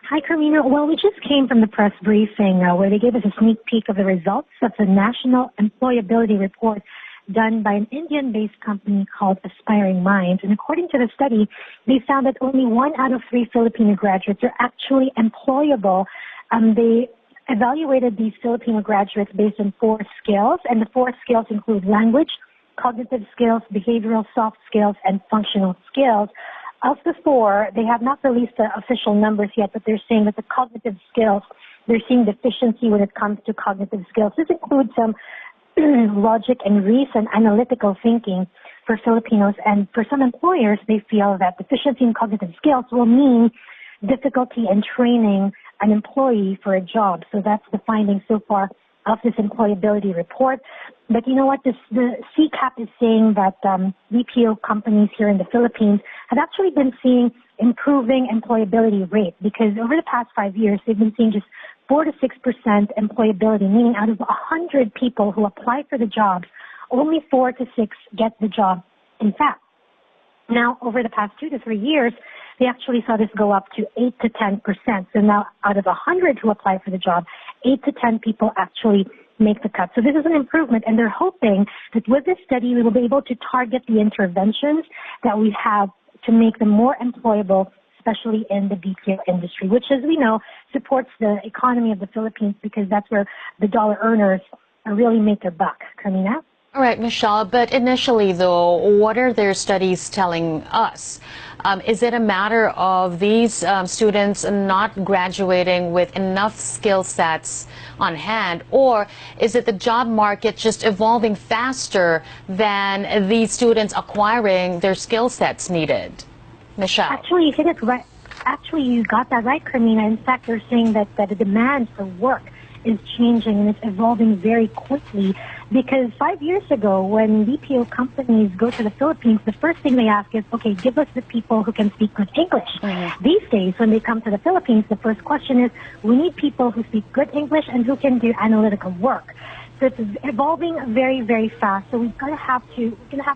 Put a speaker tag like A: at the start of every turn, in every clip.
A: Hi, Carmina. Well, we just came from the press briefing where they gave us a sneak peek of the results of the National Employability Report done by an Indian-based company called Aspiring Minds. And according to the study, they found that only 1 out of 3 Filipino graduates are actually employable. They evaluated these Filipino graduates based on 4 skills, and the 4 skills include language, cognitive skills, behavioral soft skills, and functional skills. Of the 4, they have not released the official numbers yet, but they're saying that the cognitive skills, they're seeing deficiency when it comes to cognitive skills. This includes some logic and reason, analytical thinking for Filipinos. And for some employers, they feel that deficiency in cognitive skills will mean difficulty in training an employee for a job. So that's the finding so far of this employability report. But you know what? The CCAP is saying that BPO companies here in the Philippines have actually been seeing improving employability rate, because over the past 5 years, they've been seeing just 4 to 6% employability, meaning out of 100 people who apply for the jobs, only 4 to 6 get the job. In fact, now over the past 2 to 3 years, they actually saw this go up to 8 to 10%. So now out of 100 who apply for the job, 8 to 10 people actually make the cut. So this is an improvement, and they're hoping that with this study, we will be able to target the interventions that we have to make them more employable, especially in the BPO industry, which, as we know, supports the economy of the Philippines, because that's where the dollar earners really make their buck. Carmina?
B: All right, Michelle, but initially, though, what are their studies telling us? Is it a matter of these students not graduating with enough skill sets on hand, or is it the job market just evolving faster than these students acquiring their skill sets needed? Michelle?
A: Actually, you hit it right. Actually, you got that right, Carmina. In fact, they're saying that the demand for work is changing, and it's evolving very quickly, because 5 years ago, when BPO companies go to the Philippines, the first thing they ask is, okay, give us the people who can speak good English. These days, when they come to the Philippines, the first question is, we need people who speak good English and who can do analytical work. So it's evolving very, very fast. So we're going to have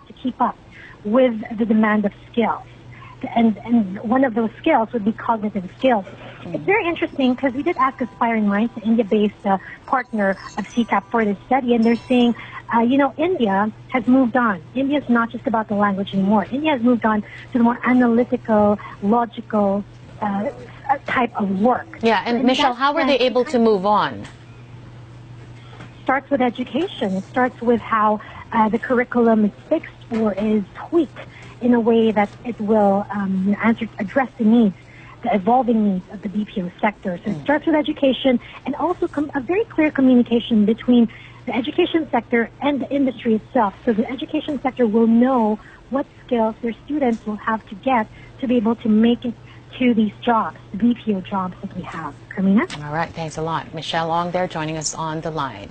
A: to keep up with the demand of skills. And one of those skills would be cognitive skills. It's very interesting, because we did ask Aspiring Minds, an India-based partner of CCAP, for this study, and they're saying, India has moved on. India is not just about the language anymore. India has moved on to the more analytical, logical type of work.
B: Yeah, and Michelle, how were they able to move on?
A: Starts with education. It starts with how the curriculum is fixed or is tweaked in a way that it will address the needs, the evolving needs of the BPO sector. So it starts with education, and also a very clear communication between the education sector and the industry itself. So the education sector will know what skills their students will have to get to be able to make it to these jobs, the BPO jobs that we have. Carmina?
B: All right, thanks a lot. Michelle Ong there joining us on the line.